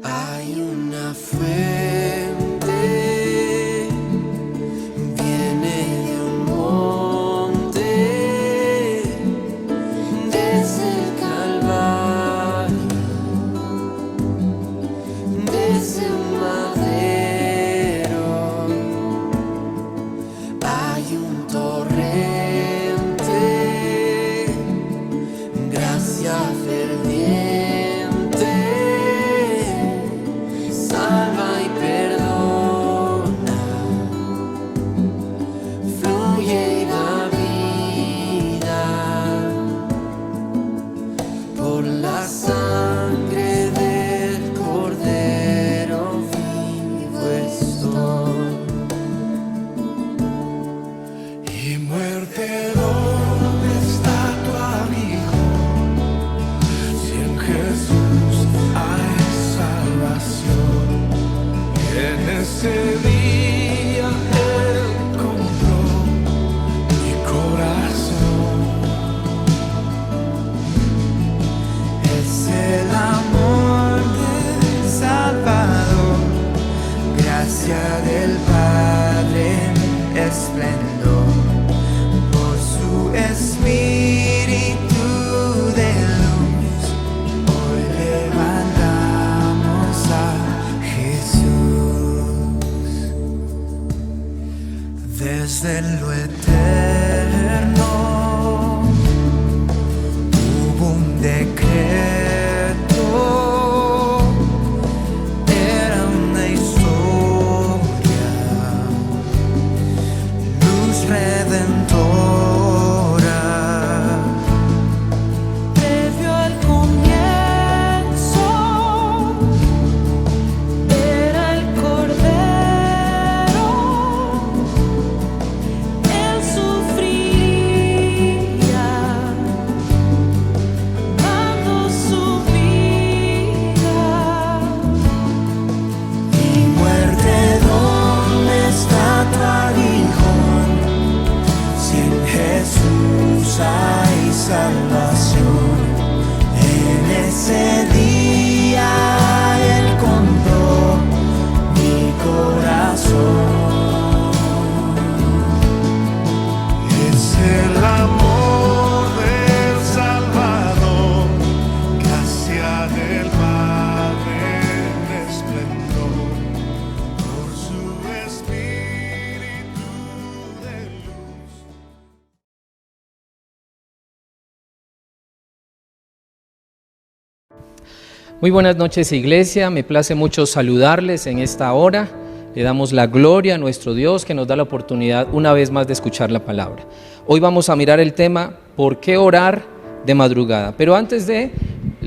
Hay una fuente, viene de un monte, desde el Calvario, desde un madero. Hay un torrente, gracia ferviente, salva y perdona, fluye y da vida. Por la sangre del Cordero vivo estoy. Y muerte, ¿dónde está tu aguijón? Si en Jesús hay salvación. En ese día Él compró mi corazón. Es el amor del Salvador, gracia del Padre, esplendor, por su espíritu de luz. Hoy levantamos a Jesús. Desde lo eterno hubo un decreto, era una historia, luz redentora. Previo al comienzo era el Cordero, Él sufriría, dando su vida. Y muerte, ¿dónde está tu aguijón? Si en Jesús hay salvación. En ese día Él compró mi corazón. Es el amor del Salvador, gracia del Padre en esplendor, por su espíritu de luz. Muy buenas noches, iglesia. Me place mucho saludarles en esta hora. Le damos la gloria a nuestro Dios que nos da la oportunidad una vez más de escuchar la palabra. Hoy vamos a mirar el tema ¿por qué orar de madrugada? Pero antes le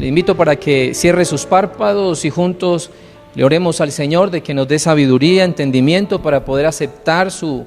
invito para que cierre sus párpados y juntos le oremos al Señor de que nos dé sabiduría, entendimiento para poder aceptar su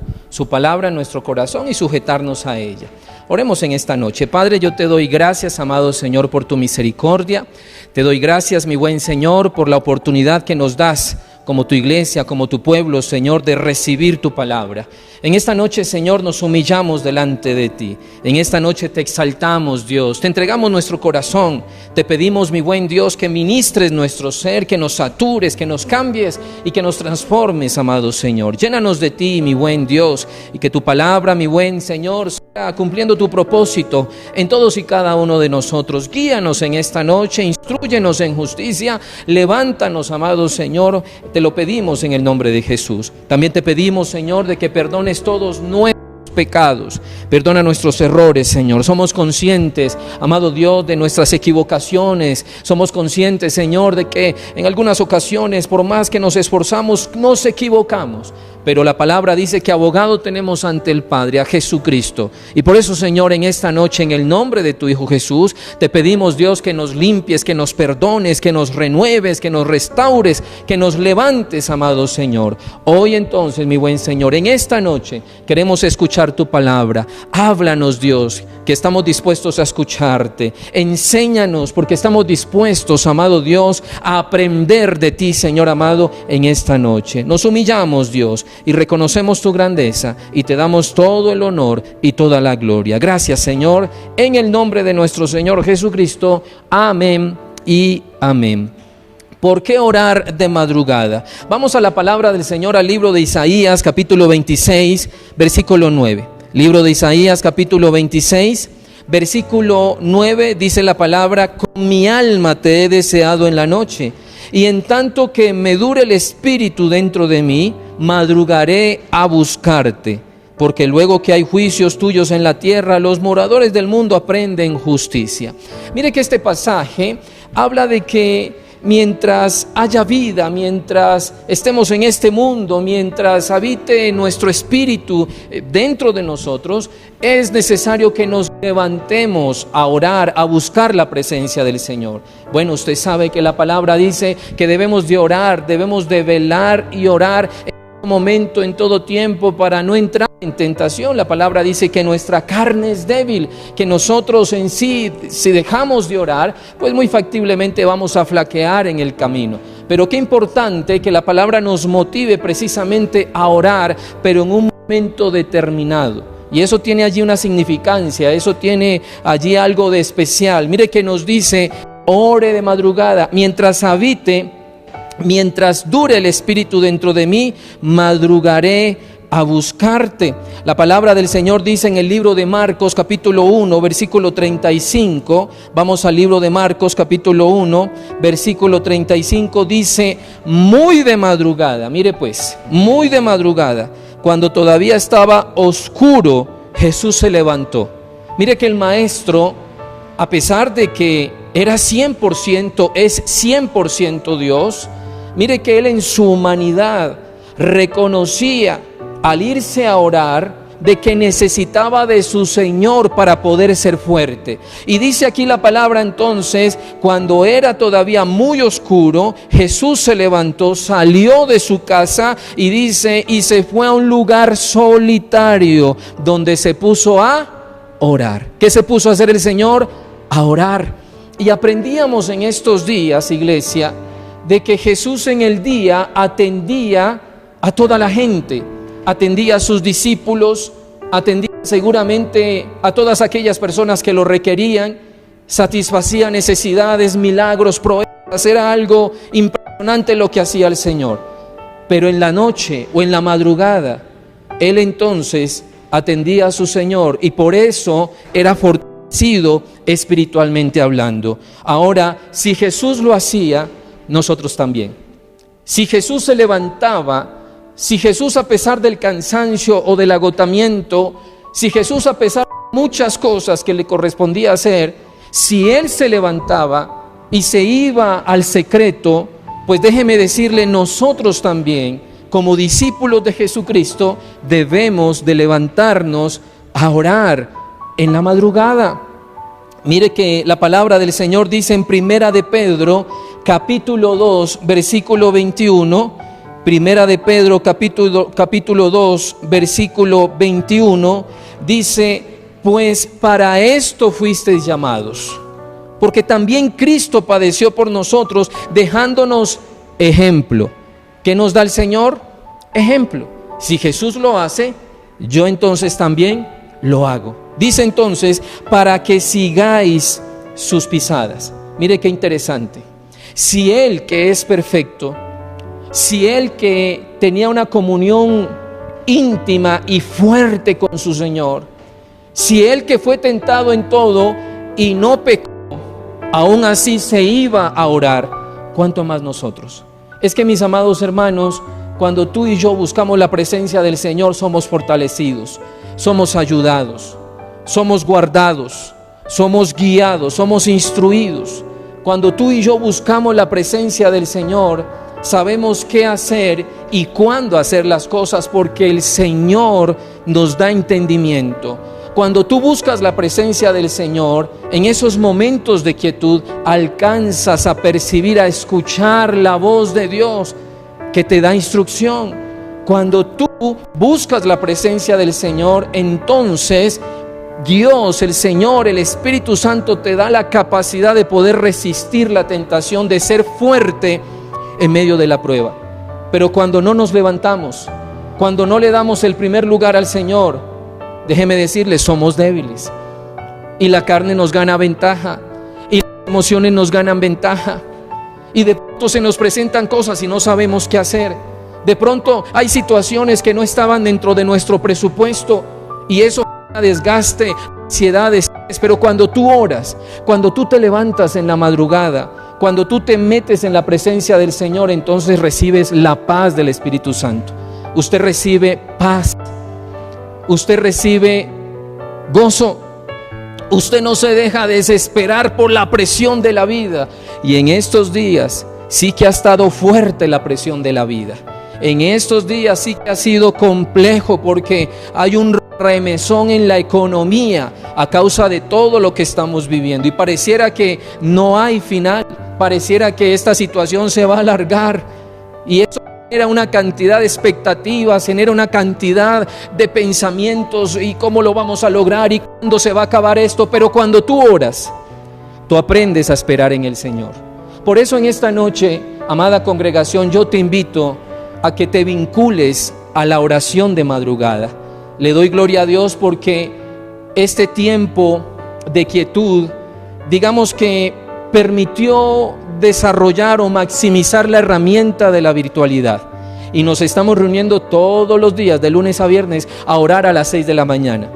palabra en nuestro corazón y sujetarnos a ella. Oremos en esta noche. Padre, yo te doy gracias, amado Señor, por tu misericordia. Te doy gracias, mi buen Señor, por la oportunidad que nos das como tu iglesia, como tu pueblo, Señor, de recibir tu palabra. En esta noche, Señor, nos humillamos delante de ti. En esta noche te exaltamos, Dios. Te entregamos nuestro corazón. Te pedimos, mi buen Dios, que ministres nuestro ser, que nos satures, que nos cambies y que nos transformes, amado Señor. Llénanos de ti, mi buen Dios, y que tu palabra, mi buen Señor, sea cumpliendo tu propósito en todos y cada uno de nosotros. Guíanos en esta noche, instrúyenos en justicia, levántanos, amado Señor. Te lo pedimos en el nombre de Jesús. También te pedimos, Señor, de que perdones todos nuestros pecados, perdona nuestros errores, Señor. Somos conscientes, amado Dios, de nuestras equivocaciones. Somos conscientes, Señor, de que en algunas ocasiones, por más que nos esforzamos, nos equivocamos. Pero la palabra dice que abogado tenemos ante el Padre, a Jesucristo. Y por eso, Señor, en esta noche, en el nombre de tu Hijo Jesús, te pedimos, Dios, que nos limpies, que nos perdones, que nos renueves, que nos restaures, que nos levantes, amado Señor. Hoy entonces, mi buen Señor, en esta noche queremos escuchar tu palabra. Háblanos, Dios, que estamos dispuestos a escucharte. Enséñanos, porque estamos dispuestos, amado Dios, a aprender de ti, Señor amado, en esta noche. Nos humillamos, Dios, y reconocemos tu grandeza y te damos todo el honor y toda la gloria. Gracias, Señor, en el nombre de nuestro Señor Jesucristo. Amén y amén. ¿Por qué orar de madrugada? Vamos a la palabra del Señor, al libro de Isaías, capítulo 26, versículo 9. Libro de Isaías, capítulo 26, versículo 9, dice la palabra: con mi alma te he deseado en la noche, y en tanto que me dure el espíritu dentro de mí, madrugaré a buscarte. Porque luego que hay juicios tuyos en la tierra, los moradores del mundo aprenden justicia. Mire que este pasaje habla de que mientras haya vida, mientras estemos en este mundo, mientras habite nuestro espíritu dentro de nosotros, es necesario que nos levantemos a orar, a buscar la presencia del Señor. Bueno, usted sabe que la palabra dice que debemos de orar, debemos de velar y orar en todo momento, en todo tiempo, para no entrar en tentación. La palabra dice que nuestra carne es débil, que nosotros en sí, si dejamos de orar, pues muy factiblemente vamos a flaquear en el camino. Pero qué importante que la palabra nos motive precisamente a orar, pero en un momento determinado. Y eso tiene allí una significancia, eso tiene allí algo de especial. Mire que nos dice: ore de madrugada, mientras dure el espíritu dentro de mí, madrugaré a buscarte. La palabra del Señor dice en el libro de Marcos capítulo 1 versículo 35, vamos al libro de Marcos capítulo 1 versículo 35, dice: muy de madrugada, mire pues, muy de madrugada, cuando todavía estaba oscuro, Jesús se levantó. Mire que el maestro, a pesar de que era 100%, es 100% Dios, mire que él en su humanidad reconocía, al irse a orar, de que necesitaba de su Señor para poder ser fuerte. Y dice aquí la palabra entonces: cuando era todavía muy oscuro, Jesús se levantó, salió de su casa y dice, y se fue a un lugar solitario donde se puso a orar. ¿Qué se puso a hacer el Señor? A orar. Y aprendíamos en estos días, iglesia, de que Jesús en el día atendía a toda la gente, atendía a sus discípulos, atendía seguramente a todas aquellas personas que lo requerían, satisfacía necesidades, milagros, proezas. Era algo impresionante lo que hacía el Señor. Pero en la noche o en la madrugada, Él entonces atendía a su Señor, y por eso era fortalecido espiritualmente hablando. Ahora, si Jesús lo hacía, nosotros también. Si Jesús se levantaba, si Jesús, a pesar del cansancio o del agotamiento, si Jesús, a pesar de muchas cosas que le correspondía hacer, si Él se levantaba y se iba al secreto, pues déjeme decirle, nosotros también, como discípulos de Jesucristo, debemos de levantarnos a orar en la madrugada. Mire que la palabra del Señor dice en Primera de Pedro, capítulo 2, versículo 21, Primera de Pedro, capítulo 2, versículo 21, dice: pues para esto fuisteis llamados, porque también Cristo padeció por nosotros, dejándonos ejemplo. ¿Qué nos da el Señor? Ejemplo. Si Jesús lo hace, yo entonces también lo hago. Dice entonces, para que sigáis sus pisadas. Mire qué interesante. Si Él, que es perfecto, si Él, que tenía una comunión íntima y fuerte con su Señor, si Él, que fue tentado en todo y no pecó, aún así se iba a orar, ¿cuánto más nosotros? Es que, mis amados hermanos, cuando tú y yo buscamos la presencia del Señor, somos fortalecidos, somos ayudados, somos guardados, somos guiados, somos instruidos. Cuando tú y yo buscamos la presencia del Señor, sabemos qué hacer y cuándo hacer las cosas, porque el Señor nos da entendimiento. Cuando tú buscas la presencia del Señor, en esos momentos de quietud, alcanzas a percibir, a escuchar la voz de Dios que te da instrucción. Cuando tú buscas la presencia del Señor, entonces Dios, el Señor, el Espíritu Santo te da la capacidad de poder resistir la tentación, de ser fuerte en medio de la prueba. Pero cuando no nos levantamos, cuando no le damos el primer lugar al Señor, déjeme decirle, somos débiles y la carne nos gana ventaja y las emociones nos ganan ventaja y de pronto se nos presentan cosas y no sabemos qué hacer. De pronto hay situaciones que no estaban dentro de nuestro presupuesto y eso desgaste, ansiedad, estrés. Pero cuando tú oras, cuando tú te levantas en la madrugada, cuando tú te metes en la presencia del Señor, entonces recibes la paz del Espíritu Santo. Usted recibe paz, usted recibe gozo, usted no se deja desesperar por la presión de la vida. Y en estos días sí que ha estado fuerte la presión de la vida. En estos días sí que ha sido complejo porque hay un remesón en la economía a causa de todo lo que estamos viviendo. Y pareciera que no hay final, pareciera que esta situación se va a alargar. Y eso genera una cantidad de expectativas, genera una cantidad de pensamientos y cómo lo vamos a lograr y cuándo se va a acabar esto. Pero cuando tú oras, tú aprendes a esperar en el Señor. Por eso en esta noche, amada congregación, yo te invito a que te vincules a la oración de madrugada. Le doy gloria a Dios porque este tiempo de quietud, digamos que permitió desarrollar o maximizar la herramienta de la virtualidad. Y nos estamos reuniendo todos los días, de lunes a viernes, a orar a las 6 de la mañana.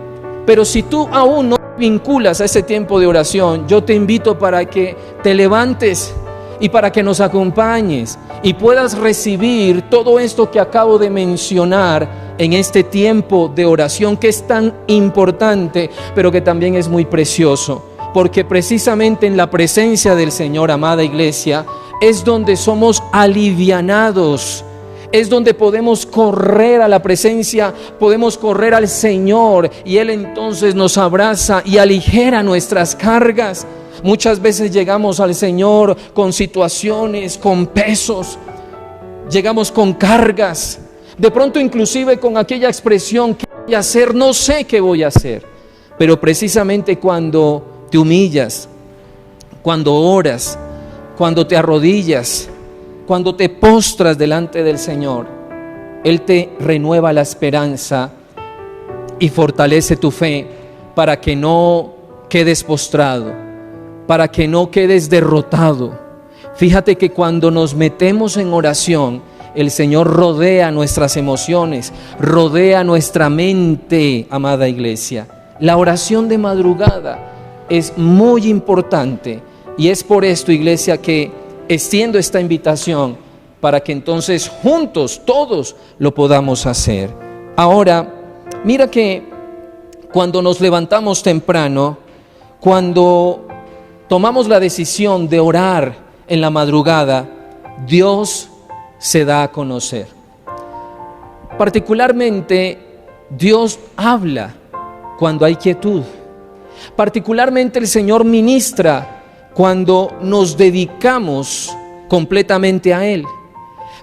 Pero si tú aún no te vinculas a ese tiempo de oración, yo te invito para que te levantes y para que nos acompañes y puedas recibir todo esto que acabo de mencionar en este tiempo de oración que es tan importante, pero que también es muy precioso, porque precisamente en la presencia del Señor, amada iglesia, es donde somos alivianados, es donde podemos correr a la presencia, podemos correr al Señor y Él entonces nos abraza y aligera nuestras cargas. Muchas veces llegamos al Señor con situaciones, con pesos, llegamos con cargas, de pronto inclusive con aquella expresión, ¿qué voy a hacer? No sé qué voy a hacer. Pero precisamente cuando te humillas, cuando oras, cuando te arrodillas, cuando te postras delante del Señor, Él te renueva la esperanza y fortalece tu fe para que no quedes postrado, para que no quedes derrotado. Fíjate que cuando nos metemos en oración, el Señor rodea nuestras emociones, rodea nuestra mente, amada iglesia. La oración de madrugada es muy importante y es por esto, iglesia, que extiendo esta invitación para que entonces juntos todos lo podamos hacer. Ahora, mira que cuando nos levantamos temprano, cuando tomamos la decisión de orar en la madrugada, Dios se da a conocer. Particularmente, Dios habla cuando hay quietud. Particularmente el Señor ministra cuando nos dedicamos completamente a Él.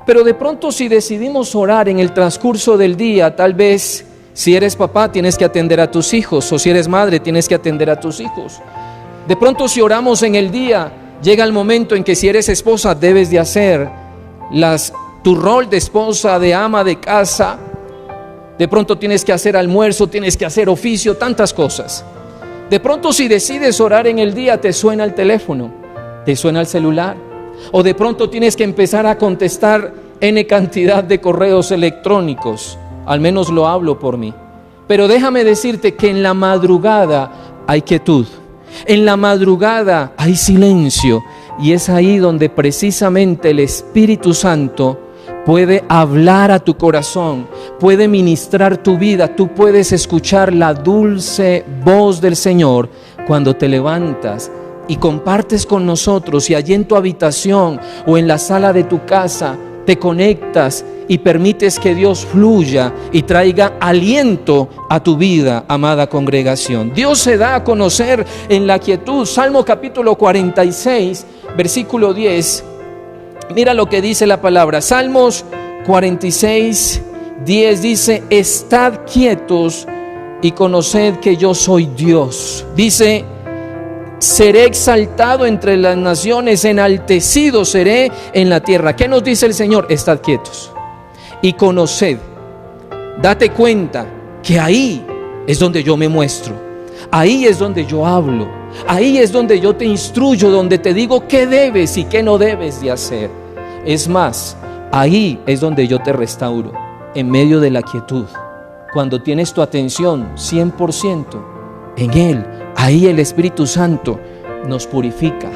Pero de pronto, si decidimos orar en el transcurso del día, tal vez si eres papá tienes que atender a tus hijos, o si eres madre tienes que atender a tus hijos. De pronto, si oramos en el día, llega el momento en que si eres esposa debes de hacer tu rol de esposa, de ama de casa. De pronto tienes que hacer almuerzo, tienes que hacer oficio, tantas cosas. De pronto, si decides orar en el día, te suena el teléfono, te suena el celular, o de pronto tienes que empezar a contestar N cantidad de correos electrónicos. Al menos lo hablo por mí. Pero déjame decirte que en la madrugada hay quietud, en la madrugada hay silencio, y es ahí donde precisamente el Espíritu Santo puede hablar a tu corazón, puede ministrar tu vida. Tú puedes escuchar la dulce voz del Señor cuando te levantas y compartes con nosotros, y allí en tu habitación o en la sala de tu casa te conectas y permites que Dios fluya y traiga aliento a tu vida, amada congregación. Dios se da a conocer en la quietud. Salmo capítulo 46, versículo 10. Mira lo que dice la palabra. Salmos 46, 10 dice: estad quietos y conoced que yo soy Dios. Dice: seré exaltado entre las naciones, enaltecido seré en la tierra. ¿Qué nos dice el Señor? Estad quietos y conoced. Date cuenta que ahí es donde yo me muestro, ahí es donde yo hablo, Ahí es donde yo te instruyo, donde te digo qué debes y qué no debes de hacer. Es más, ahí es donde yo te restauro, en medio de la quietud. Cuando tienes tu atención 100% en Él, ahí el Espíritu Santo nos purifica,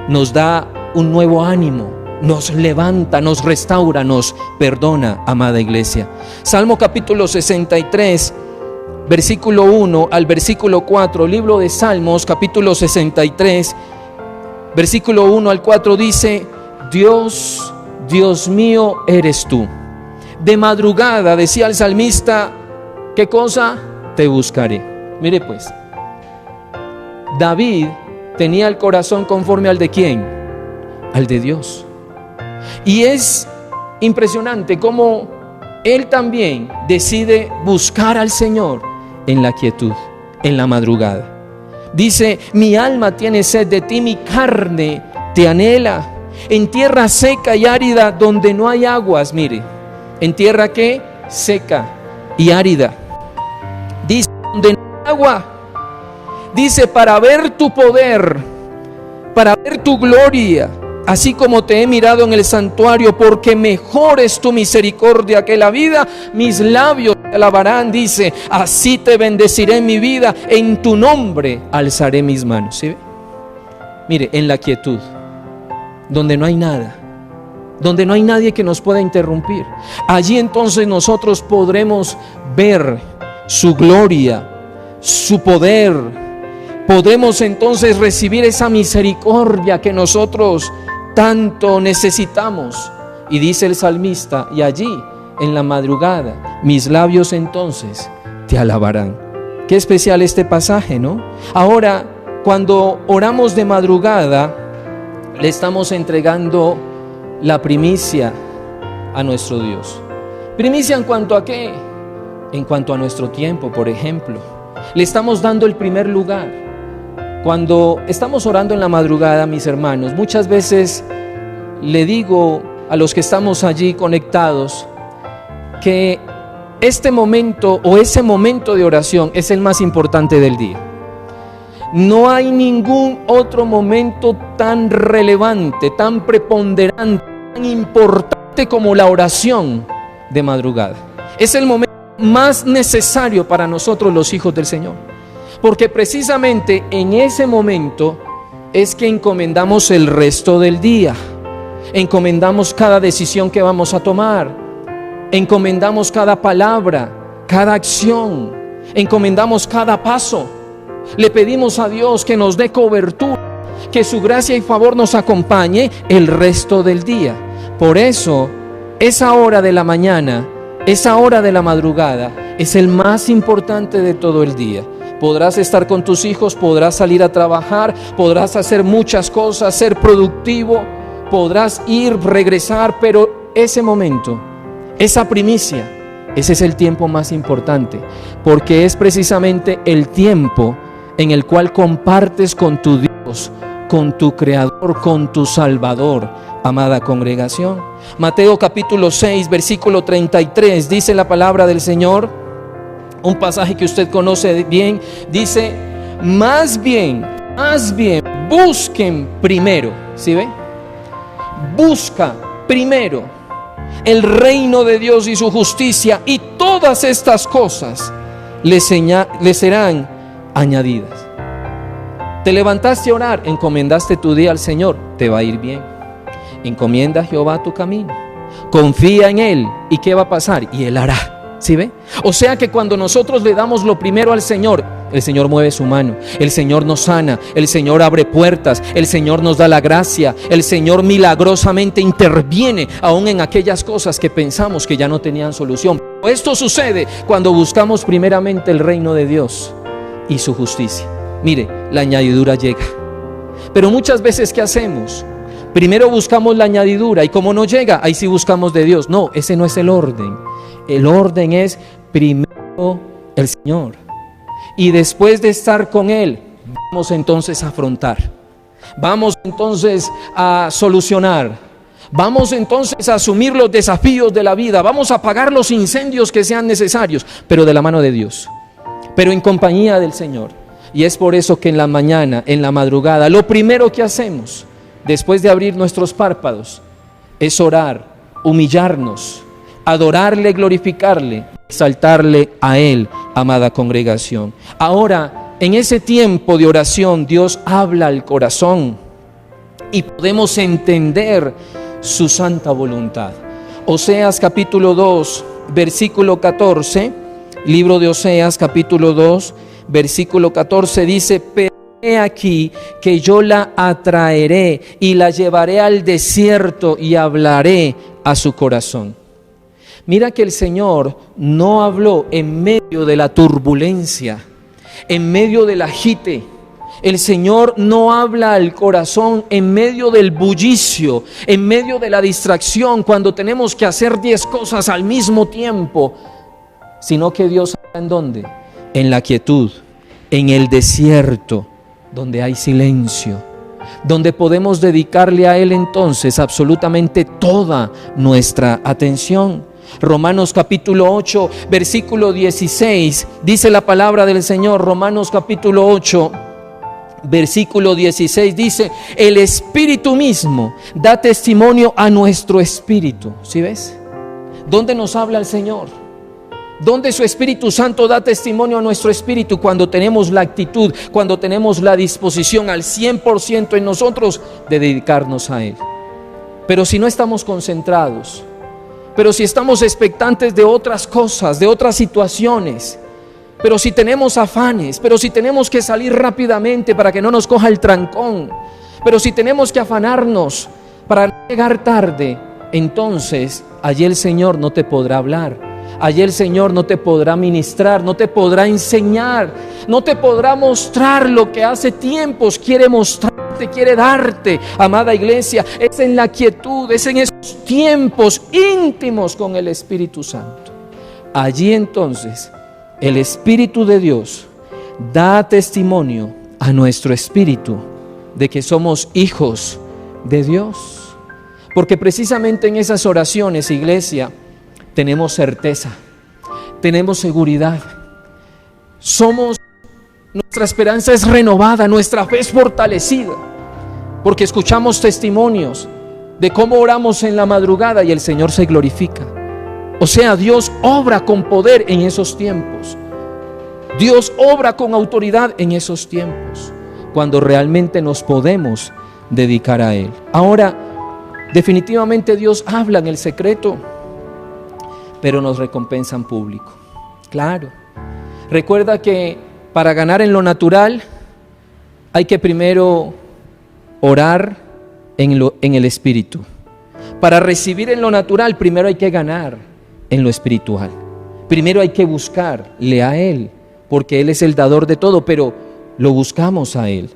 nos da un nuevo ánimo, nos levanta, nos restaura, nos perdona, amada iglesia. Salmo capítulo 63, versículo 1 al versículo 4, libro de Salmos capítulo 63, versículo 1 al 4 dice: Dios, Dios mío eres tú. De madrugada, decía el salmista, ¿qué cosa? Te buscaré. Mire pues, David tenía el corazón conforme al de ¿quién? Al de Dios. Y es impresionante cómo él también decide buscar al Señor en la quietud, en la madrugada. Dice: mi alma tiene sed de ti, mi carne te anhela, en tierra seca y árida donde no hay aguas. Mire, en tierra ¿qué? Seca y árida. Dice: donde no hay agua. Dice: para ver tu poder, para ver tu gloria, así como te he mirado en el santuario, porque mejor es tu misericordia que la vida, mis labios te alabarán. Dice: así te bendeciré en mi vida, en tu nombre alzaré mis manos. ¿Sí ve? Mire, en la quietud, donde no hay nada, donde no hay nadie que nos pueda interrumpir, allí entonces nosotros podremos ver su gloria, su poder. Podremos entonces recibir esa misericordia que nosotros tanto necesitamos. Y dice el salmista: y allí en la madrugada mis labios entonces te alabarán. Qué especial este pasaje, ¿no? Ahora, cuando oramos de madrugada, le estamos entregando la primicia a nuestro Dios. ¿Primicia en cuanto a qué? En cuanto a nuestro tiempo, por ejemplo. Le estamos dando el primer lugar. Cuando estamos orando en la madrugada, mis hermanos, muchas veces le digo a los que estamos allí conectados que este momento o ese momento de oración es el más importante del día. No hay ningún otro momento tan relevante, tan preponderante, tan importante como la oración de madrugada. Es el momento más necesario para nosotros los hijos del Señor, porque precisamente en ese momento es que encomendamos el resto del día, encomendamos cada decisión que vamos a tomar, encomendamos cada palabra, cada acción, encomendamos cada paso. Le pedimos a Dios que nos dé cobertura, que su gracia y favor nos acompañe el resto del día. Por eso, esa hora de la mañana, esa hora de la madrugada es el más importante de todo el día. Podrás estar con tus hijos, podrás salir a trabajar, podrás hacer muchas cosas, ser productivo, podrás ir, regresar, pero ese momento, esa primicia, ese es el tiempo más importante, porque es precisamente el tiempo en el cual compartes con tu Dios, con tu Creador, con tu Salvador, amada congregación. Mateo capítulo 6, versículo 33, dice la palabra del Señor, un pasaje que usted conoce bien, dice: más bien, busquen primero, ¿sí ve? Busca primero el reino de Dios y su justicia, y todas estas cosas les serán añadidas. Te levantaste a orar, encomendaste tu día al Señor, te va a ir bien. Encomienda a Jehová tu camino, confía en Él, ¿y qué va a pasar? Y Él hará. ¿Sí ve? O sea que cuando nosotros le damos lo primero al Señor, el Señor mueve su mano, el Señor nos sana, el Señor abre puertas, el Señor nos da la gracia, el Señor milagrosamente interviene aún en aquellas cosas que pensamos que ya no tenían solución. Esto sucede cuando buscamos primeramente el reino de Dios y su justicia. Mire, la añadidura llega. Pero muchas veces, ¿qué hacemos? Primero buscamos la añadidura, y como no llega, ahí sí buscamos de Dios. No, ese no es el orden. El orden es primero el Señor, y después de estar con Él, vamos entonces a afrontar, vamos entonces a solucionar, vamos entonces a asumir los desafíos de la vida, vamos a apagar los incendios que sean necesarios, pero de la mano de Dios, pero en compañía del Señor. Y es por eso que en la mañana, en la madrugada, lo primero que hacemos, después de abrir nuestros párpados, es orar, humillarnos, adorarle, glorificarle, exaltarle a Él, amada congregación. Ahora, en ese tiempo de oración, Dios habla al corazón y podemos entender su santa voluntad. Oseas capítulo 2, versículo 14, libro de Oseas capítulo 2, versículo 14 dice: pero he aquí que yo la atraeré y la llevaré al desierto y hablaré a su corazón. Mira que el Señor no habló en medio de la turbulencia, en medio del agite. El Señor no habla al corazón en medio del bullicio, en medio de la distracción, cuando tenemos que hacer 10 cosas al mismo tiempo, sino que Dios habla ¿en dónde? En la quietud, en el desierto, donde hay silencio, donde podemos dedicarle a Él entonces absolutamente toda nuestra atención. Romanos capítulo 8, versículo 16, dice la palabra del Señor. Romanos capítulo 8, versículo 16 dice: el Espíritu mismo da testimonio a nuestro espíritu. ¿Sí ves? ¿Dónde nos habla el Señor? ¿Dónde su Espíritu Santo da testimonio a nuestro espíritu? Cuando tenemos la actitud, cuando tenemos la disposición al 100% en nosotros de dedicarnos a Él. Pero si no estamos concentrados, pero si estamos expectantes de otras cosas, de otras situaciones, pero si tenemos afanes, pero si tenemos que salir rápidamente para que no nos coja el trancón, pero si tenemos que afanarnos para no llegar tarde, entonces allí el Señor no te podrá hablar. Allí el Señor no te podrá ministrar, no te podrá enseñar, no te podrá mostrar lo que hace tiempos quiere mostrarte, quiere darte, amada iglesia. Es en la quietud, es en esos tiempos íntimos con el Espíritu Santo. Allí entonces el Espíritu de Dios da testimonio a nuestro espíritu de que somos hijos de Dios. Porque precisamente en esas oraciones, iglesia, tenemos certeza, tenemos seguridad, nuestra esperanza es renovada, nuestra fe es fortalecida, porque escuchamos testimonios de cómo oramos en la madrugada y el Señor se glorifica. O sea, Dios obra con poder en esos tiempos, Dios obra con autoridad en esos tiempos, cuando realmente nos podemos dedicar a Él. Ahora, definitivamente Dios habla en el secreto, pero nos recompensa en público. Claro. Recuerda que para ganar en lo natural hay que primero orar en el espíritu. Para recibir en lo natural primero hay que ganar en lo espiritual. Primero hay que buscarle a Él, porque Él es el dador de todo, pero lo buscamos a Él.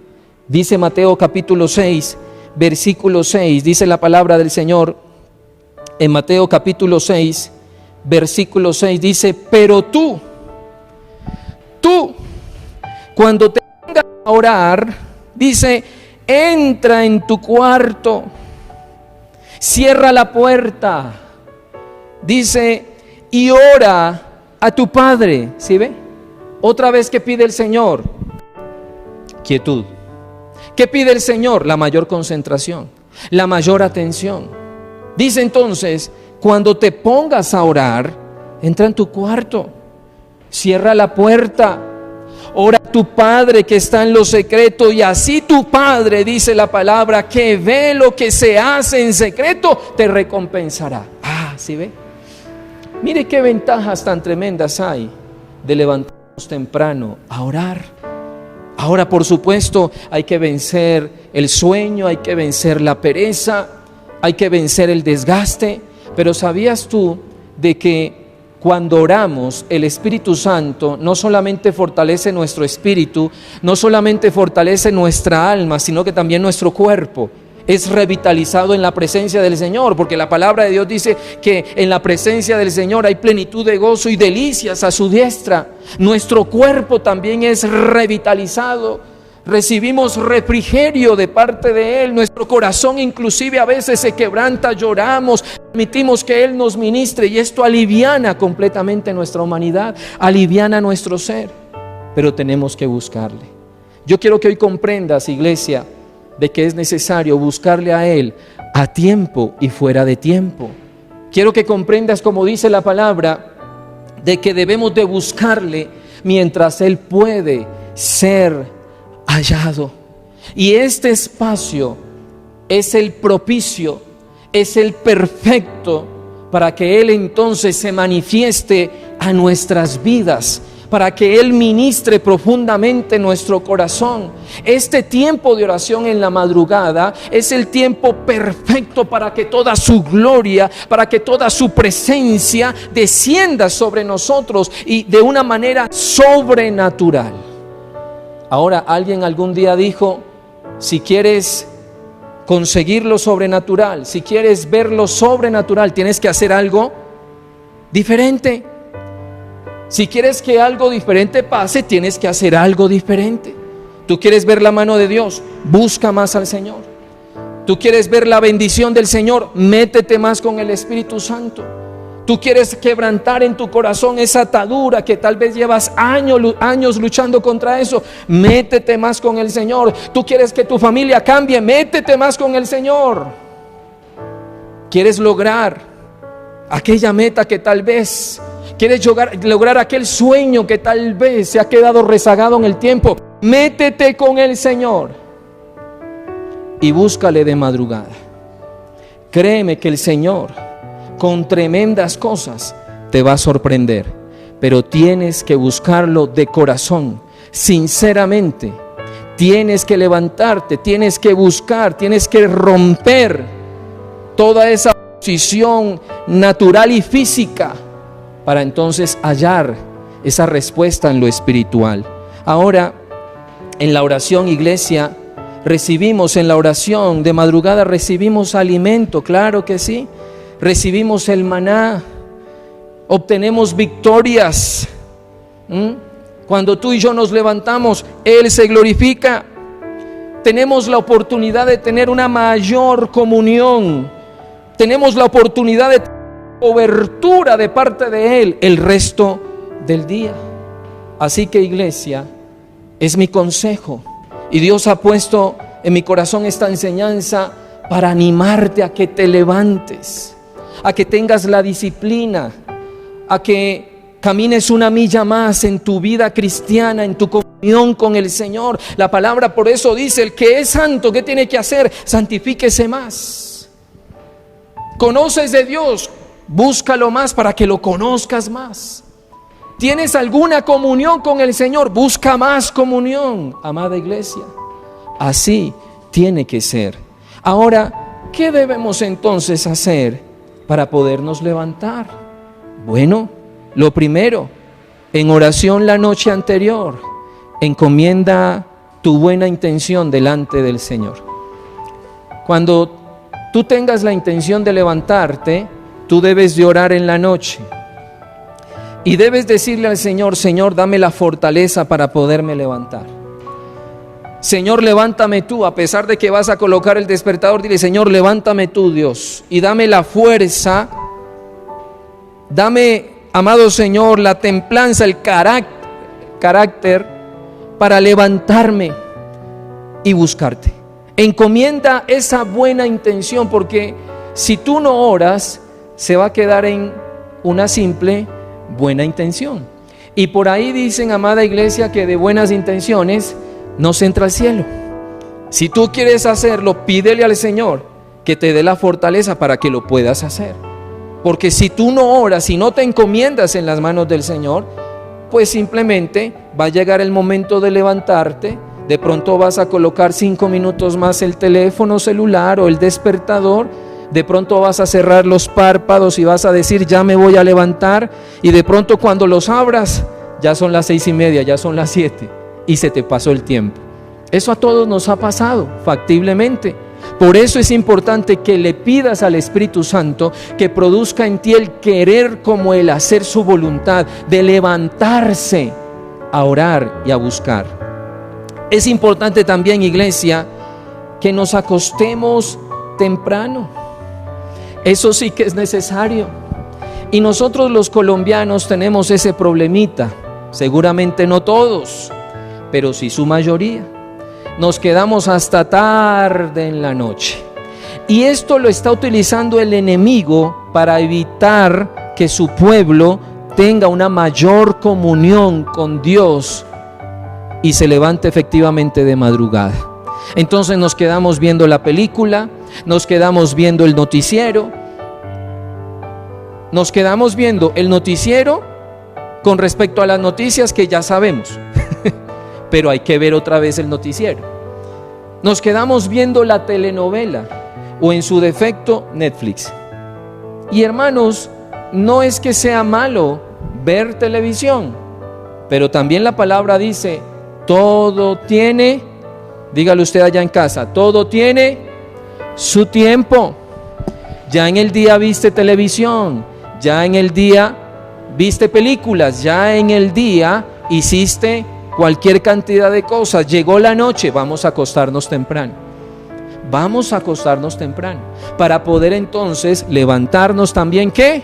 Dice Mateo capítulo 6, versículo 6, dice la palabra del Señor en Mateo capítulo 6, versículo 6 dice: pero tú, cuando te vengas a orar, dice, entra en tu cuarto, cierra la puerta, dice, y ora a tu Padre. ¿Sí ve? Otra vez, ¿qué pide el Señor? Quietud. ¿Qué pide el Señor? La mayor concentración, la mayor atención. Dice entonces: cuando te pongas a orar, entra en tu cuarto, cierra la puerta, ora a tu Padre que está en lo secreto, y así tu Padre, dice la palabra, que ve lo que se hace en secreto, te recompensará. ¿Sí ve? Mire qué ventajas tan tremendas hay de levantarnos temprano a orar. Ahora, por supuesto, hay que vencer el sueño, hay que vencer la pereza, hay que vencer el desgaste. Pero ¿sabías tú de que cuando oramos, el Espíritu Santo no solamente fortalece nuestro espíritu, no solamente fortalece nuestra alma, sino que también nuestro cuerpo es revitalizado en la presencia del Señor? Porque la palabra de Dios dice que en la presencia del Señor hay plenitud de gozo y delicias a su diestra. Nuestro cuerpo también es revitalizado. Recibimos refrigerio de parte de Él. Nuestro corazón inclusive a veces se quebranta, lloramos, permitimos que Él nos ministre, y esto aliviana completamente nuestra humanidad, aliviana nuestro ser. Pero tenemos que buscarle, Yo quiero que hoy comprendas, iglesia, de que es necesario buscarle a Él a tiempo y fuera de tiempo. Quiero que comprendas, como dice la palabra, de que debemos de buscarle mientras Él puede ser hallado. Y este espacio es el propicio, es el perfecto para que Él entonces se manifieste a nuestras vidas, para que Él ministre profundamente nuestro corazón. Este tiempo de oración en la madrugada es el tiempo perfecto para que toda su gloria, para que toda su presencia descienda sobre nosotros y de una manera sobrenatural. Ahora, alguien algún día dijo, si quieres conseguir lo sobrenatural, si quieres ver lo sobrenatural, tienes que hacer algo diferente. Si quieres que algo diferente pase, tienes que hacer algo diferente. Tú quieres ver la mano de Dios, busca más al Señor. Tú quieres ver la bendición del Señor, métete más con el Espíritu Santo. Tú quieres quebrantar en tu corazón esa atadura que tal vez llevas años luchando contra eso, métete más con el Señor. Tú quieres que tu familia cambie, métete más con el Señor. Quieres lograr aquella meta que tal vez, quieres lograr aquel sueño que tal vez se ha quedado rezagado en el tiempo, métete con el Señor y búscale de madrugada. Créeme que el Señor con tremendas cosas te va a sorprender, pero tienes que buscarlo de corazón, sinceramente. Tienes que levantarte, tienes que buscar, tienes que romper toda esa posición natural y física para entonces hallar esa respuesta en lo espiritual. Ahora, en la oración, iglesia, recibimos en la oración de madrugada, recibimos alimento, claro que sí. Recibimos el maná, obtenemos victorias. Cuando tú y yo nos levantamos, Él se glorifica. Tenemos la oportunidad de tener una mayor comunión. Tenemos la oportunidad de tener cobertura de parte de Él el resto del día. Así que, iglesia, es mi consejo. Y Dios ha puesto en mi corazón esta enseñanza para animarte a que te levantes, a que tengas la disciplina, a que camines una milla más en tu vida cristiana, en tu comunión con el Señor. La palabra por eso dice, el que es santo, ¿qué tiene que hacer? Santifíquese más. ¿Conoces de Dios? Búscalo más para que lo conozcas más. ¿Tienes alguna comunión con el Señor? Busca más comunión, amada iglesia. Así tiene que ser. Ahora, ¿qué debemos entonces hacer para podernos levantar? Bueno, lo primero, en oración la noche anterior, encomienda tu buena intención delante del Señor. Cuando tú tengas la intención de levantarte, tú debes de orar en la noche y debes decirle al Señor, Señor, dame la fortaleza para poderme levantar. Señor, levántame tú, a pesar de que vas a colocar el despertador, dile, Señor, levántame tú, Dios, y dame la fuerza, dame, amado Señor, la templanza, el carácter para levantarme y buscarte. Encomienda esa buena intención, porque si tú no oras, se va a quedar en una simple buena intención. Y por ahí dicen, amada iglesia, que de buenas intenciones no se entra al cielo. Si tú quieres hacerlo, pídele al Señor que te dé la fortaleza para que lo puedas hacer. Porque si tú no oras, si no te encomiendas en las manos del Señor, pues simplemente va a llegar el momento de levantarte. De pronto vas a colocar 5 minutos más el teléfono celular o el despertador. De pronto vas a cerrar los párpados y vas a decir, ya me voy a levantar. Y de pronto cuando los abras, ya son las 6:30, ya son las 7 y se te pasó el tiempo. Eso a todos nos ha pasado, factiblemente. Por eso es importante que le pidas al Espíritu Santo que produzca en ti el querer como el hacer su voluntad, de levantarse a orar y a buscar. Es importante también, iglesia, que nos acostemos temprano. Eso sí que es necesario. Y nosotros los colombianos tenemos ese problemita, seguramente no todos, pero sí su mayoría. nos quedamos hasta tarde en la noche. Y esto lo está utilizando el enemigo para evitar que su pueblo tenga una mayor comunión con Dios y se levante efectivamente de madrugada. Entonces nos quedamos viendo la película, nos quedamos viendo el noticiero, con respecto a las noticias que ya sabemos, pero hay que ver otra vez el noticiero. Nos quedamos viendo la telenovela o en su defecto Netflix. Y hermanos, no es que sea malo ver televisión, pero también la palabra dice, todo tiene, dígalo usted allá en casa, todo tiene su tiempo. Ya en el día viste televisión, ya en el día viste películas, ya en el día hiciste cualquier cantidad de cosas. Llegó la noche, vamos a acostarnos temprano. Para poder entonces levantarnos también, ¿qué?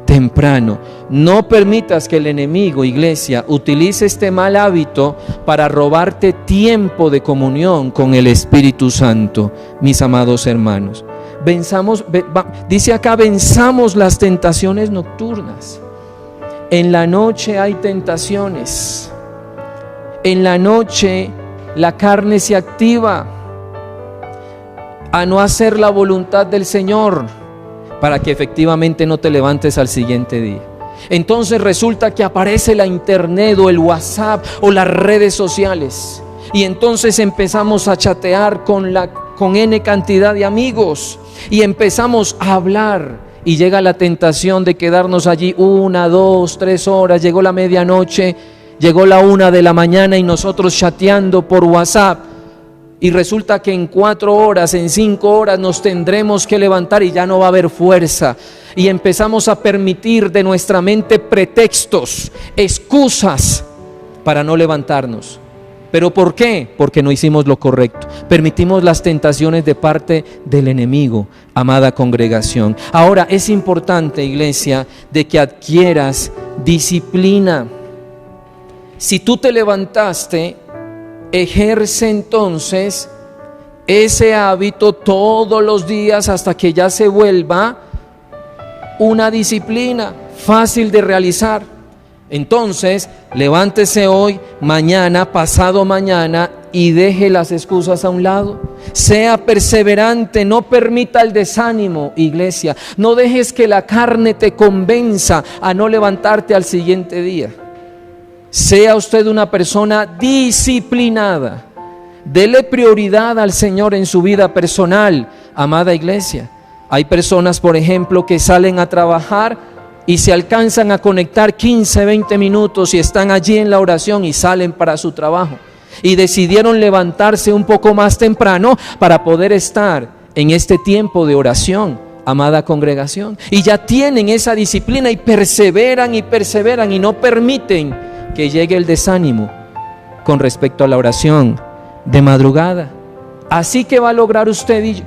Temprano. No permitas que el enemigo, iglesia, utilice este mal hábito para robarte tiempo de comunión con el Espíritu Santo, mis amados hermanos. Dice acá, venzamos las tentaciones nocturnas. En la noche hay tentaciones. En la noche la carne se activa a no hacer la voluntad del Señor, para que efectivamente no te levantes al siguiente día. Entonces resulta que aparece la internet o el WhatsApp o las redes sociales, y entonces empezamos a chatear con N cantidad de amigos, y empezamos a hablar, y llega la tentación de quedarnos allí 1, 2, 3 horas. Llegó la medianoche, llegó la 1 de la mañana y nosotros chateando por WhatsApp. Y resulta que en 4 horas, en 5 horas nos tendremos que levantar y ya no va a haber fuerza. Y empezamos a permitir de nuestra mente pretextos, excusas para no levantarnos. ¿Pero por qué? Porque no hicimos lo correcto. Permitimos las tentaciones de parte del enemigo, amada congregación. Ahora es importante, iglesia, de que adquieras disciplina. Si tú te levantaste, ejerce entonces ese hábito todos los días hasta que ya se vuelva una disciplina fácil de realizar. Entonces, levántese hoy, mañana, pasado mañana y deje las excusas a un lado. Sea perseverante, no permita el desánimo, iglesia. No dejes que la carne te convenza a no levantarte al siguiente día. Sea usted una persona disciplinada. Dele prioridad al Señor en su vida personal, amada iglesia. Hay personas, por ejemplo, que salen a trabajar y se alcanzan a conectar 15, 20 minutos y están allí en la oración y salen para su trabajo. Y decidieron levantarse un poco más temprano para poder estar en este tiempo de oración, amada congregación. Y ya tienen esa disciplina y perseveran y no permiten que llegue el desánimo con respecto a la oración de madrugada. Así que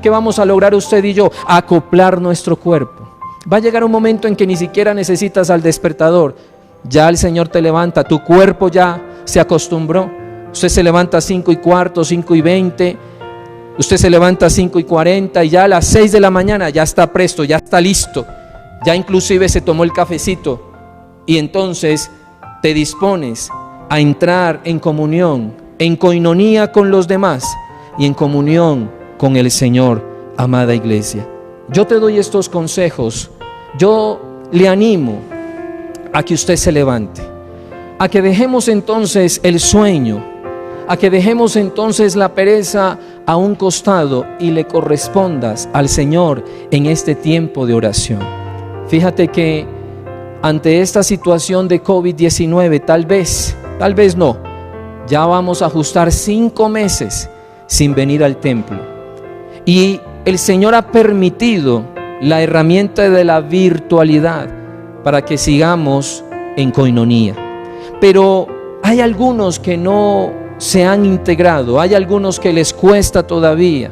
¿qué vamos a lograr usted y yo? Acoplar nuestro cuerpo. Va a llegar un momento en que ni siquiera necesitas al despertador. Ya el Señor te levanta, tu cuerpo ya se acostumbró. Usted se levanta a 5:15, 5:20, usted se levanta a 5:40 y ya a las 6 de la mañana ya está presto, ya está listo. Ya inclusive se tomó el cafecito y entonces te dispones a entrar en comunión, en coinonía con los demás y en comunión con el Señor, amada iglesia. Yo te doy estos consejos. Yo le animo a que usted se levante, a que dejemos entonces el sueño, a que dejemos entonces la pereza a un costado y le correspondas al Señor en este tiempo de oración. Fíjate que ante esta situación de COVID-19, tal vez no, ya vamos a ajustar 5 meses sin venir al templo. Y el Señor ha permitido la herramienta de la virtualidad para que sigamos en coinonía. Pero hay algunos que no se han integrado, hay algunos que les cuesta todavía.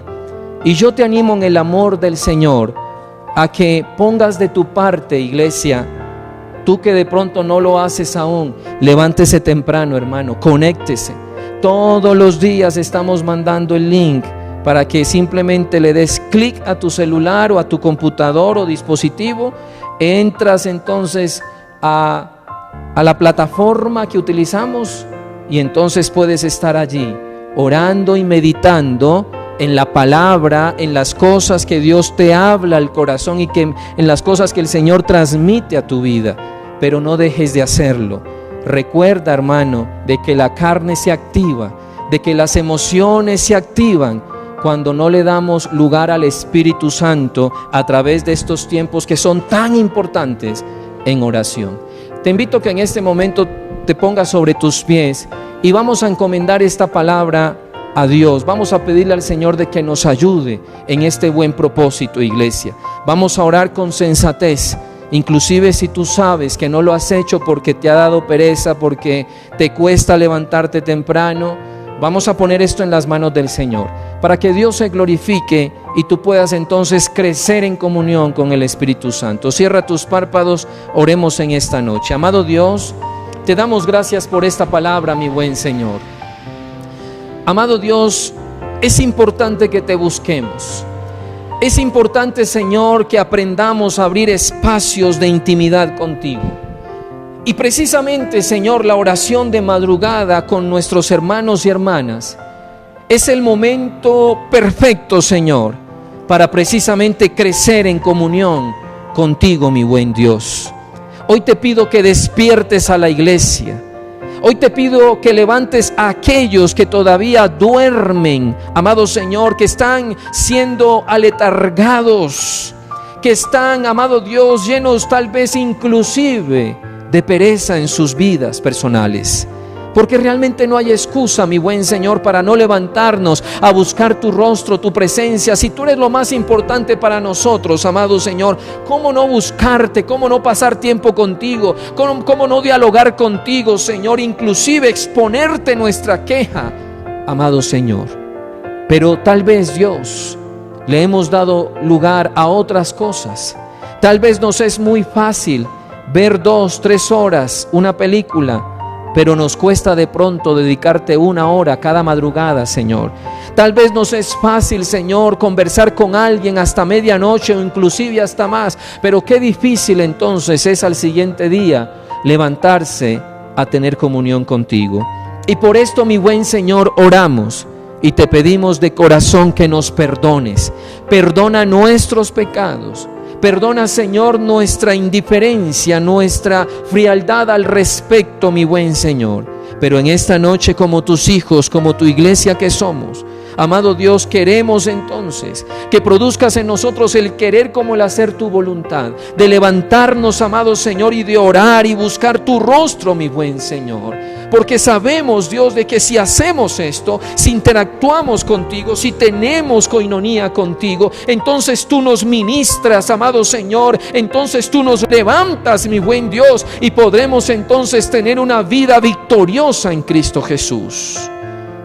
Y yo te animo en el amor del Señor a que pongas de tu parte, iglesia. Tú que de pronto no lo haces aún, levántese temprano, hermano, conéctese. Todos los días estamos mandando el link para que simplemente le des clic a tu celular o a tu computador o dispositivo. Entras entonces a la plataforma que utilizamos y entonces puedes estar allí orando y meditando en la palabra, en las cosas que Dios te habla al corazón y en las cosas que el Señor transmite a tu vida. Pero no dejes de hacerlo. Recuerda, hermano, de que la carne se activa, de que las emociones se activan cuando no le damos lugar al Espíritu Santo a través de estos tiempos que son tan importantes en oración. Te invito a que en este momento te pongas sobre tus pies y vamos a encomendar esta palabra a Dios. Vamos a pedirle al Señor de que nos ayude en este buen propósito, iglesia. Vamos a orar con sensatez. Inclusive si tú sabes que no lo has hecho porque te ha dado pereza, porque te cuesta levantarte temprano, vamos a poner esto en las manos del Señor para que Dios se glorifique y tú puedas entonces crecer en comunión con el Espíritu Santo. Cierra tus párpados, oremos en esta noche. Amado Dios, te damos gracias por esta palabra, mi buen Señor. Amado Dios, es importante que te busquemos. Es importante, Señor, que aprendamos a abrir espacios de intimidad contigo. Y precisamente, Señor, la oración de madrugada con nuestros hermanos y hermanas es el momento perfecto, Señor, para precisamente crecer en comunión contigo, mi buen Dios. Hoy te pido que despiertes a la iglesia. Hoy te pido que levantes a aquellos que todavía duermen, amado Señor, que están siendo aletargados, que están, amado Dios, llenos tal vez inclusive de pereza en sus vidas personales. Porque realmente no hay excusa, mi buen Señor, para no levantarnos a buscar tu rostro, tu presencia. Si tú eres lo más importante para nosotros, amado Señor, ¿cómo no buscarte? ¿Cómo no pasar tiempo contigo? ¿Cómo no dialogar contigo, Señor? Inclusive exponerte nuestra queja, amado Señor. Pero tal vez, Dios, le hemos dado lugar a otras cosas. Tal vez nos es muy fácil ver 2, 3 horas una película, pero nos cuesta de pronto dedicarte 1 hora cada madrugada, Señor. Tal vez nos es fácil, Señor, conversar con alguien hasta medianoche o inclusive hasta más, pero qué difícil entonces es al siguiente día levantarse a tener comunión contigo. Y por esto, mi buen Señor, oramos y te pedimos de corazón que nos perdones. Perdona nuestros pecados. Perdona, Señor, nuestra indiferencia, nuestra frialdad al respecto, mi buen Señor. Pero en esta noche, como tus hijos, como tu iglesia que somos, amado Dios, queremos entonces que produzcas en nosotros el querer como el hacer tu voluntad, de levantarnos, amado Señor, y de orar y buscar tu rostro, mi buen Señor. Porque sabemos, Dios, de que si hacemos esto, si interactuamos contigo, si tenemos coinonía contigo, entonces tú nos ministras, amado Señor, entonces tú nos levantas, mi buen Dios, y podremos entonces tener una vida victoriosa en Cristo Jesús.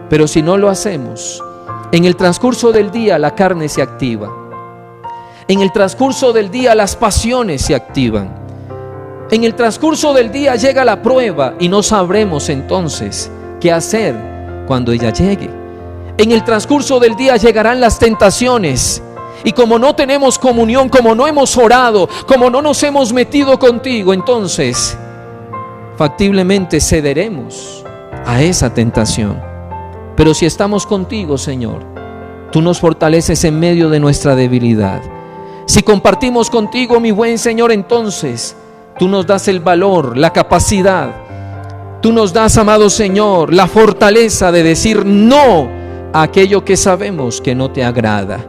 Pero si no lo hacemos, en el transcurso del día la carne se activa. En el transcurso del día las pasiones se activan. En el transcurso del día llega la prueba y no sabremos entonces qué hacer cuando ella llegue. En el transcurso del día llegarán las tentaciones. Y como no tenemos comunión, como no hemos orado, como no nos hemos metido contigo, entonces factiblemente cederemos a esa tentación. Pero si estamos contigo, Señor, tú nos fortaleces en medio de nuestra debilidad. Si compartimos contigo, mi buen Señor, entonces tú nos das el valor, la capacidad. Tú nos das, amado Señor, la fortaleza de decir no a aquello que sabemos que no te agrada.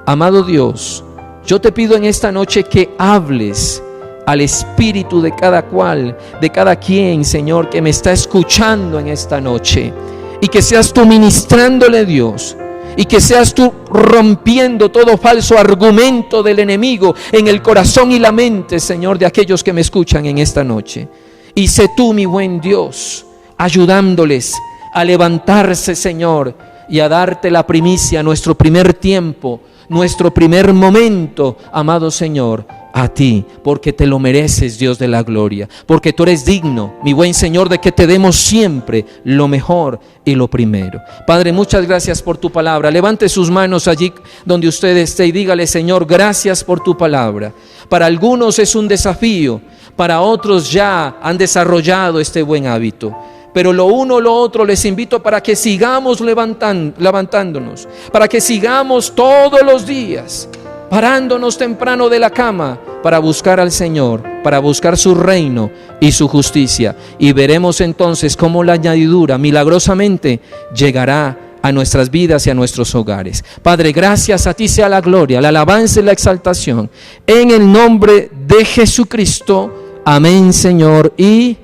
Amado Dios, yo te pido en esta noche que hables al espíritu de cada cual, de cada quien, Señor, que me está escuchando en esta noche. Y que seas tú ministrándole, Dios, y que seas tú rompiendo todo falso argumento del enemigo en el corazón y la mente, Señor, de aquellos que me escuchan en esta noche. Y sé tú, mi buen Dios, ayudándoles a levantarse, Señor, y a darte la primicia, nuestro primer tiempo, nuestro primer momento, amado Señor, a ti, porque te lo mereces, Dios de la gloria, porque tú eres digno, mi buen Señor, de que te demos siempre lo mejor y lo primero. Padre, muchas gracias por tu palabra. Levante sus manos allí donde usted esté y dígale: Señor, gracias por tu palabra. Para algunos es un desafío, para otros ya han desarrollado este buen hábito. Pero lo uno o lo otro les invito para que sigamos levantándonos, para que sigamos todos los días parándonos temprano de la cama para buscar al Señor, para buscar su reino y su justicia. Y veremos entonces cómo la añadidura milagrosamente llegará a nuestras vidas y a nuestros hogares. Padre, gracias, a ti sea la gloria, la alabanza y la exaltación. En el nombre de Jesucristo. Amén, Señor, y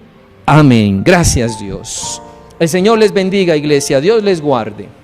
amén. Gracias, Dios. El Señor les bendiga, iglesia. Dios les guarde.